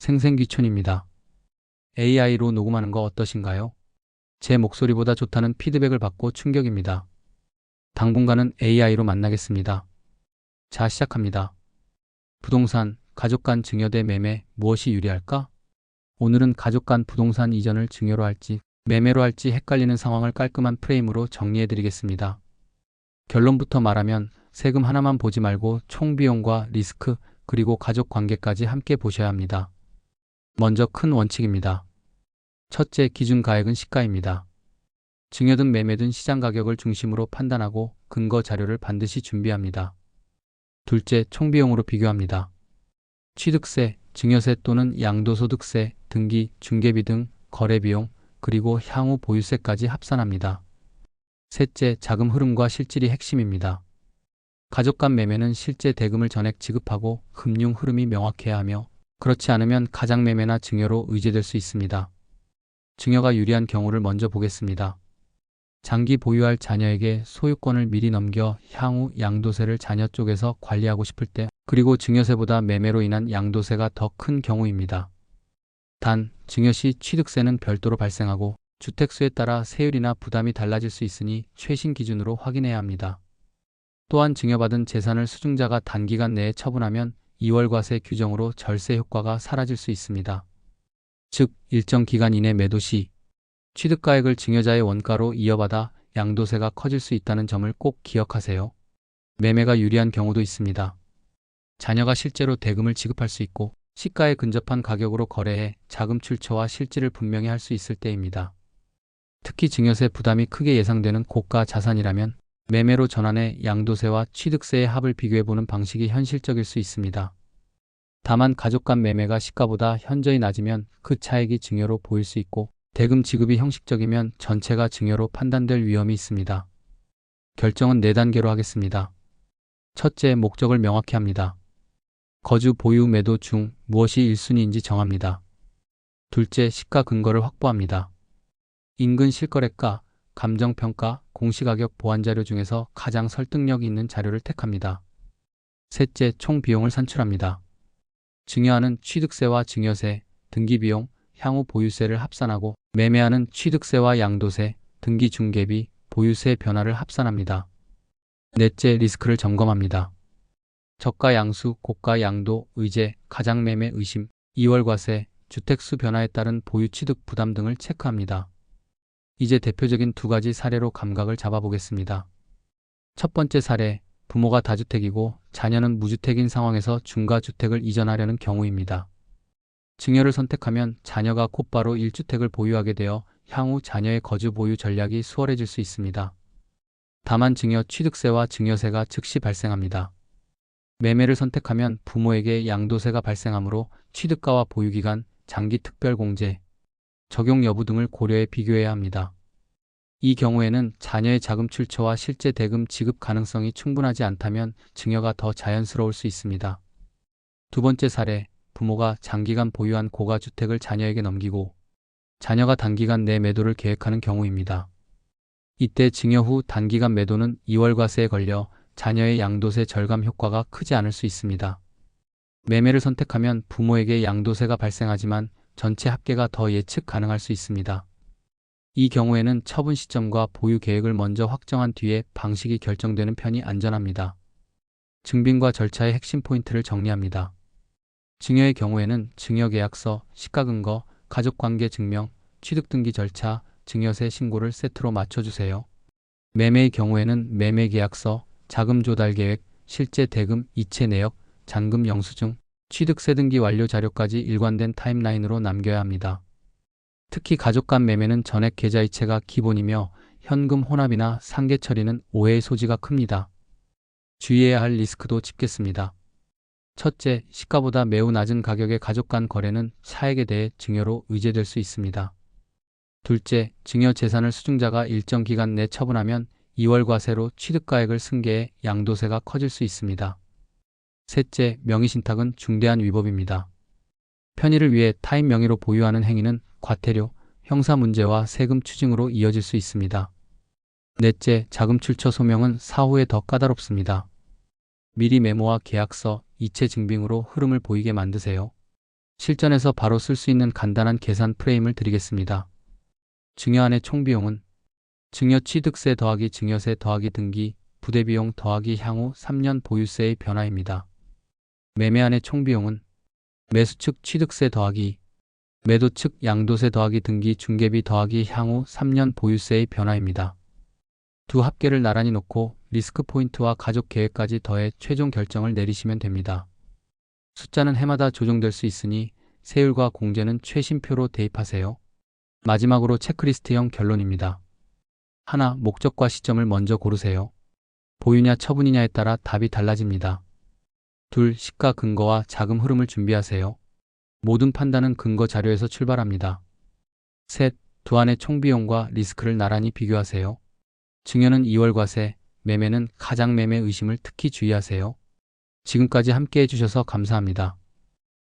생생귀촌입니다. AI로 녹음하는 거 어떠신가요? 제 목소리보다 좋다는 피드백을 받고 충격입니다. 당분간은 AI로 만나겠습니다. 자, 시작합니다. 부동산, 가족 간 증여 대 매매, 무엇이 유리할까? 오늘은 가족 간 부동산 이전을 증여로 할지 매매로 할지 헷갈리는 상황을 깔끔한 프레임으로 정리해드리겠습니다. 결론부터 말하면 세금 하나만 보지 말고 총 비용과 리스크, 그리고 가족 관계까지 함께 보셔야 합니다. 먼저 큰 원칙입니다. 첫째, 기준 가액은 시가입니다. 증여든 매매든 시장 가격을 중심으로 판단하고 근거 자료를 반드시 준비합니다. 둘째, 총 비용으로 비교합니다. 취득세, 증여세 또는 양도소득세, 등기, 중개비 등 거래비용, 그리고 향후 보유세까지 합산합니다. 셋째, 자금 흐름과 실질이 핵심입니다. 가족 간 매매는 실제 대금을 전액 지급하고 금융 흐름이 명확해야 하며, 그렇지 않으면 가장매매나 증여로 의제될 수 있습니다. 증여가 유리한 경우를 먼저 보겠습니다. 장기 보유할 자녀에게 소유권을 미리 넘겨 향후 양도세를 자녀 쪽에서 관리하고 싶을 때, 그리고 증여세보다 매매로 인한 양도세가 더 큰 경우입니다. 단, 증여 시 취득세는 별도로 발생하고 주택수에 따라 세율이나 부담이 달라질 수 있으니 최신 기준으로 확인해야 합니다. 또한 증여받은 재산을 수증자가 단기간 내에 처분하면 2월과세 규정으로 절세 효과가 사라질 수 있습니다. 즉, 일정 기간 이내 매도 시 취득가액을 증여자의 원가로 이어받아 양도세가 커질 수 있다는 점을 꼭 기억하세요. 매매가 유리한 경우도 있습니다. 자녀가 실제로 대금을 지급할 수 있고 시가에 근접한 가격으로 거래해 자금 출처와 실질을 분명히 할 수 있을 때입니다. 특히 증여세 부담이 크게 예상되는 고가 자산이라면 매매로 전환해 양도세와 취득세의 합을 비교해보는 방식이 현실적일 수 있습니다. 다만 가족 간 매매가 시가보다 현저히 낮으면 그 차익이 증여로 보일 수 있고, 대금 지급이 형식적이면 전체가 증여로 판단될 위험이 있습니다. 결정은 4단계로 하겠습니다. 첫째, 목적을 명확히 합니다. 거주, 보유, 매도 중 무엇이 1순위인지 정합니다. 둘째, 시가 근거를 확보합니다. 인근 실거래가, 감정평가, 공시가격 보완자료 중에서 가장 설득력이 있는 자료를 택합니다. 셋째, 총 비용을 산출합니다. 증여하는 취득세와 증여세, 등기비용, 향후 보유세를 합산하고 매매하는 취득세와 양도세, 등기 중개비, 보유세 변화를 합산합니다. 넷째, 리스크를 점검합니다. 저가 양수, 고가 양도, 의제, 가장매매 의심, 2월과세, 주택수 변화에 따른 보유 취득 부담 등을 체크합니다. 이제 대표적인 2가지 사례로 감각을 잡아보겠습니다. 첫 번째 사례, 부모가 다주택이고 자녀는 무주택인 상황에서 중가주택을 이전하려는 경우입니다. 증여를 선택하면 자녀가 곧바로 1주택을 보유하게 되어 향후 자녀의 거주 보유 전략이 수월해질 수 있습니다. 다만 증여 취득세와 증여세가 즉시 발생합니다. 매매를 선택하면 부모에게 양도세가 발생하므로 취득가와 보유기간, 장기 특별공제, 적용 여부 등을 고려해 비교해야 합니다. 이 경우에는 자녀의 자금 출처와 실제 대금 지급 가능성이 충분하지 않다면 증여가 더 자연스러울 수 있습니다. 두 번째 사례, 부모가 장기간 보유한 고가주택을 자녀에게 넘기고 자녀가 단기간 내 매도를 계획하는 경우입니다. 이때 증여 후 단기간 매도는 2월과세에 걸려 자녀의 양도세 절감 효과가 크지 않을 수 있습니다. 매매를 선택하면 부모에게 양도세가 발생하지만 전체 합계가 더 예측 가능할 수 있습니다. 이 경우에는 처분 시점과 보유 계획을 먼저 확정한 뒤에 방식이 결정되는 편이 안전합니다. 증빙과 절차의 핵심 포인트를 정리합니다. 증여의 경우에는 증여계약서, 시가근거, 가족관계 증명, 취득등기 절차, 증여세 신고를 세트로 맞춰주세요. 매매의 경우에는 매매계약서, 자금조달계획, 실제 대금, 이체 내역, 잔금 영수증, 취득세 등기 완료 자료까지 일관된 타임라인으로 남겨야 합니다. 특히 가족 간 매매는 전액 계좌이체가 기본이며 현금 혼합이나 상계 처리는 오해의 소지가 큽니다. 주의해야 할 리스크도 짚겠습니다. 첫째, 시가보다 매우 낮은 가격의 가족 간 거래는 차액에 대해 증여로 의제될 수 있습니다. 둘째, 증여 재산을 수증자가 일정 기간 내 처분하면 2월과세로 취득가액을 승계해 양도세가 커질 수 있습니다. 셋째, 명의신탁은 중대한 위법입니다. 편의를 위해 타인 명의로 보유하는 행위는 과태료, 형사문제와 세금 추징으로 이어질 수 있습니다. 넷째, 자금 출처 소명은 사후에 더 까다롭습니다. 미리 메모와 계약서, 이체 증빙으로 흐름을 보이게 만드세요. 실전에서 바로 쓸 수 있는 간단한 계산 프레임을 드리겠습니다. 증여안의 총비용은 증여 취득세 더하기 증여세 더하기 등기, 부대비용 더하기 향후 3년 보유세의 변화입니다. 매매안의 총비용은 매수 측 취득세 더하기 매도 측 양도세 더하기 등기 중개비 더하기 향후 3년 보유세의 변화입니다. 두 합계를 나란히 놓고 리스크 포인트와 가족 계획까지 더해 최종 결정을 내리시면 됩니다. 숫자는 해마다 조정될 수 있으니 세율과 공제는 최신표로 대입하세요. 마지막으로 체크리스트형 결론입니다. 하나, 목적과 시점을 먼저 고르세요. 보유냐 처분이냐에 따라 답이 달라집니다. 둘, 시가 근거와 자금 흐름을 준비하세요. 모든 판단은 근거 자료에서 출발합니다. 셋, 두 안의 총비용과 리스크를 나란히 비교하세요. 증여는 2월 과세, 매매는 가장 매매 의심을 특히 주의하세요. 지금까지 함께 해주셔서 감사합니다.